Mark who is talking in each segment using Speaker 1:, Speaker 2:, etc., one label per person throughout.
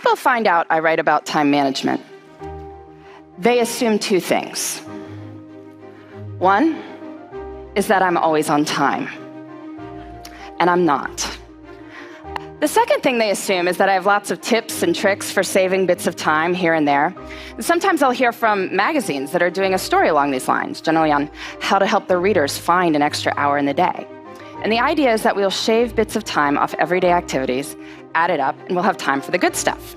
Speaker 1: people find out I write about time management, they assume two things. One is that I'm always on time, and I'm not. The second thing they assume is that I have lots of tips and tricks for saving bits of time here and there. And sometimes I'll hear from magazines that are doing a story along these lines, generally on how to help their readers find an extra hour in the day. And the idea is that we'll shave bits of time off everyday activities, add it up, and we'll have time for the good stuff.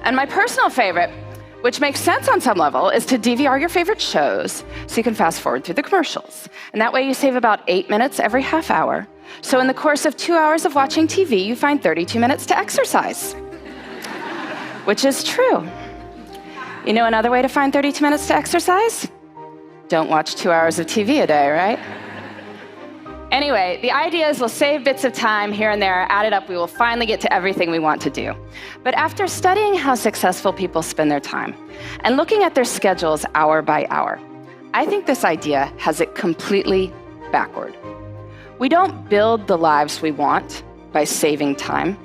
Speaker 1: And my personal favorite, which makes sense on some level, is to DVR your favorite shows so you can fast forward through the commercials. And that way you save about 8 minutes every half hour. So in the course of 2 hours of watching TV, you find 32 minutes to exercise, which is true. You know another way to find 32 minutes to exercise? Don't watch 2 hours of TV a day, right? Anyway, the idea is we'll save bits of time here and there, add it up, we will finally get to everything we want to do. But after studying how successful people spend their time and looking at their schedules hour by hour, I think this idea has it completely backward. We don't build the lives we want by saving time.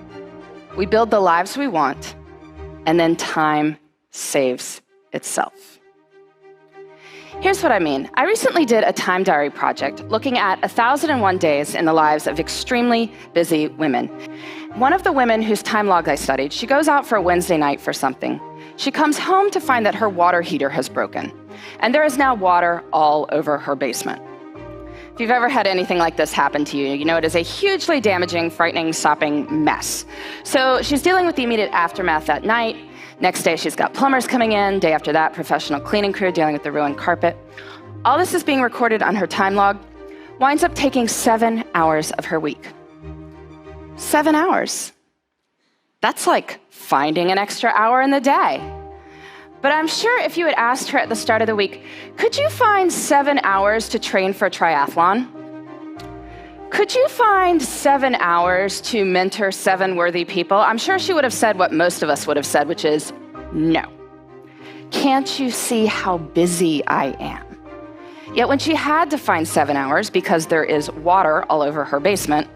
Speaker 1: We build the lives we want, and then time saves itself. Here's what I mean. I recently did a time diary project looking at 1,001 days in the lives of extremely busy women. One of the women whose time log I studied, she goes out for a Wednesday night for something. She comes home to find that her water heater has broken, and there is now water all over her basement. If you've ever had anything like this happen to you, you know it is a hugely damaging, frightening, sopping mess. So she's dealing with the immediate aftermath that night. Next day, she's got plumbers coming in. Day after that, professional cleaning crew dealing with the ruined carpet. All this is being recorded on her time log. Winds up taking 7 hours of her week. 7 hours. That's like finding an extra hour in the day. But I'm sure if you had asked her at the start of the week, could you find 7 hours to train for a triathlon? Could you find 7 hours to mentor 7 worthy people? I'm sure she would have said what most of us would have said, which is no. Can't you see how busy I am? Yet when she had to find 7 hours because there is water all over her basement,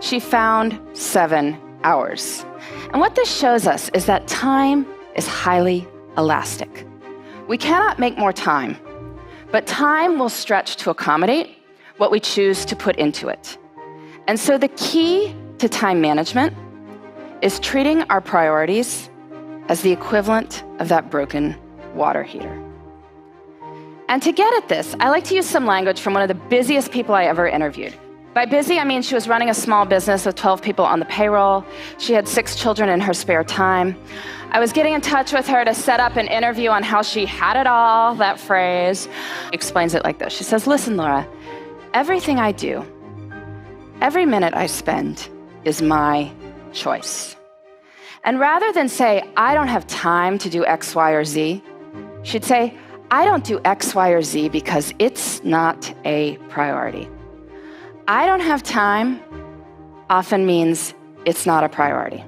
Speaker 1: she found 7 hours. And what this shows us is that time is highly elastic. We cannot make more time, but time will stretch to accommodate what we choose to put into it. And so the key to time management is treating our priorities as the equivalent of that broken water heater. And to get at this, I like to use some language from one of the busiest people I ever interviewed. By busy, I mean she was running a small business with 12 people on the payroll. She had 6 children in her spare time. I was getting in touch with her to set up an interview on how she had it all, that phrase. Explains it like this. She says, listen, Laura, everything I do, every minute I spend is my choice. And rather than say, I don't have time to do X, Y, or Z, she'd say, I don't do X, Y, or Z because it's not a priority. I don't have time often means it's not a priority.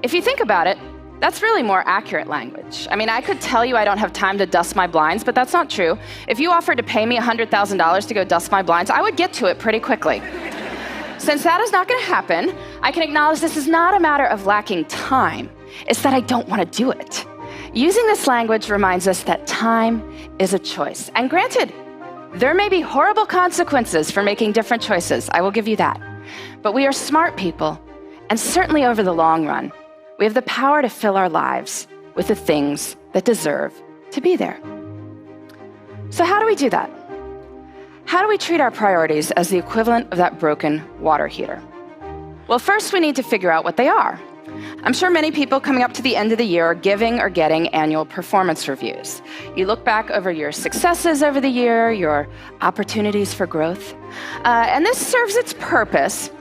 Speaker 1: If you think about it, that's really more accurate language. I mean, I could tell you I don't have time to dust my blinds, but that's not true. If you offered to pay me $100,000 to go dust my blinds, I would get to it pretty quickly. Since that is not going to happen, I can acknowledge this is not a matter of lacking time. It's that I don't want to do it. Using this language reminds us that time is a choice. And granted, there may be horrible consequences for making different choices. I will give you that. But we are smart people, and certainly over the long run, we have the power to fill our lives with the things that deserve to be there. So how do we do that? How do we treat our priorities as the equivalent of that broken water heater? Well, first we need to figure out what they are. I'm sure many people coming up to the end of the year are giving or getting annual performance reviews. You look back over your successes over the year, your opportunities for growth, and this serves its purpose,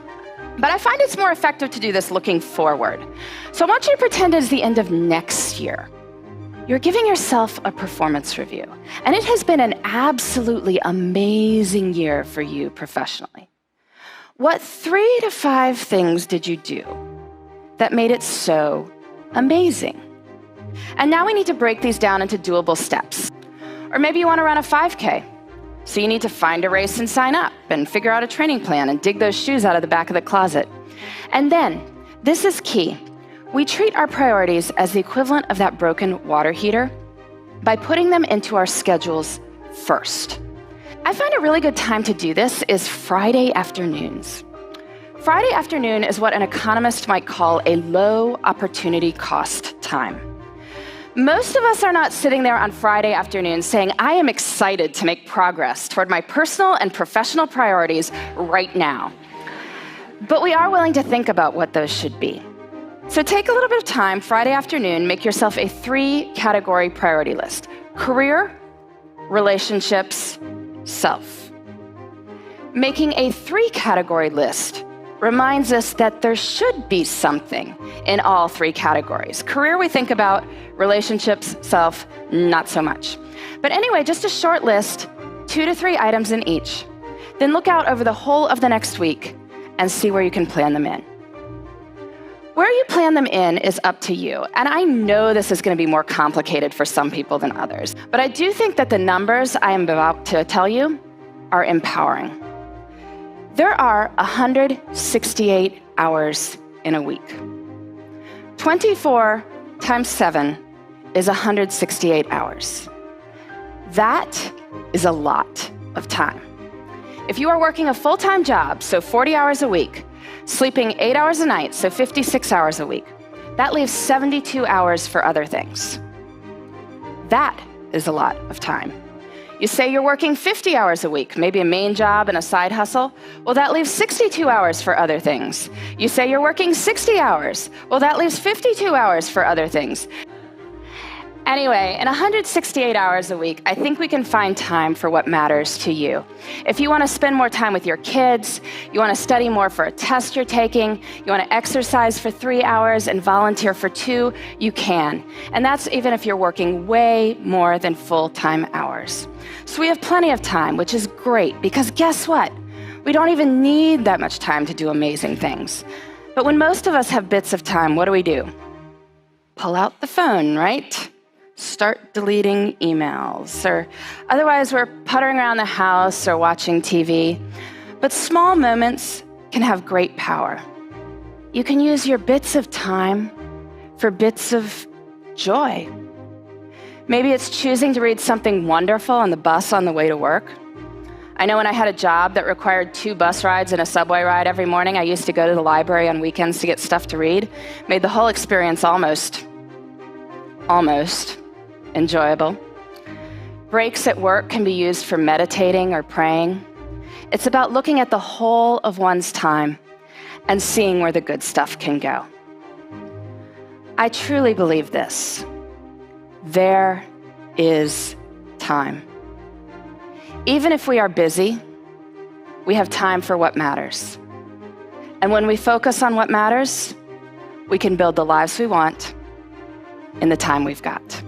Speaker 1: but I find it's more effective to do this looking forward. So I want you to pretend it's the end of next year. You're giving yourself a performance review, and it has been an absolutely amazing year for you professionally. What 3 to 5 things did you do that made it so amazing? And now we need to break these down into doable steps. Or maybe you want to run a 5K. So you need to find a race and sign up and figure out a training plan and dig those shoes out of the back of the closet. And then, this is key, We treat our priorities as the equivalent of that broken water heater by putting them into our schedules first. I find a really good time to do this is Friday afternoons. Friday afternoon is what an economist might call a low opportunity cost time. Most of us are not sitting there on Friday afternoon saying, I am excited to make progress toward my personal and professional priorities right now. But we are willing to think about what those should be. So take a little bit of time Friday afternoon, make yourself a 3-category priority list: career, relationships, self. Making a 3-category list reminds us that there should be something in all 3 categories. Career we think about, relationships, self, not so much. But anyway, just a short list, 2 to 3 items in each. Then look out over the whole of the next week and see where you can plan them in. Where you plan them in is up to you. And I know this is going to be more complicated for some people than others. But I do think that the numbers I am about to tell you are empowering. There are 168 hours in a week. 24 times 7 is 168 hours. That is a lot of time. If you are working a full-time job, so 40 hours a week, sleeping 8 hours a night, so 56 hours a week, that leaves 72 hours for other things. That is a lot of time. You say you're working 50 hours a week, maybe a main job and a side hustle. Well, that leaves 62 hours for other things. You say you're working 60 hours. Well, that leaves 52 hours for other things. Anyway, in 168 hours a week, I think we can find time for what matters to you. If you want to spend more time with your kids, you want to study more for a test you're taking, you want to exercise for 3 hours and volunteer for 2, you can. And that's even if you're working way more than full-time hours. So we have plenty of time, which is great, because guess what? We don't even need that much time to do amazing things. But when most of us have bits of time, what do? Pull out the phone, right? Start deleting emails, or otherwise we're puttering around the house or watching TV. But small moments can have great power. You can use your bits of time for bits of joy. Maybe it's choosing to read something wonderful on the bus on the way to work. I know when I had a job that required 2 bus rides and a subway ride every morning, I used to go to the library on weekends to get stuff to read. Made the whole experience almost enjoyable. Breaks at work can be used for meditating or praying. It's about looking at the whole of one's time and seeing where the good stuff can go. I truly believe this. There is time. Even if we are busy, we have time for what matters. And when we focus on what matters, we can build the lives we want in the time we've got.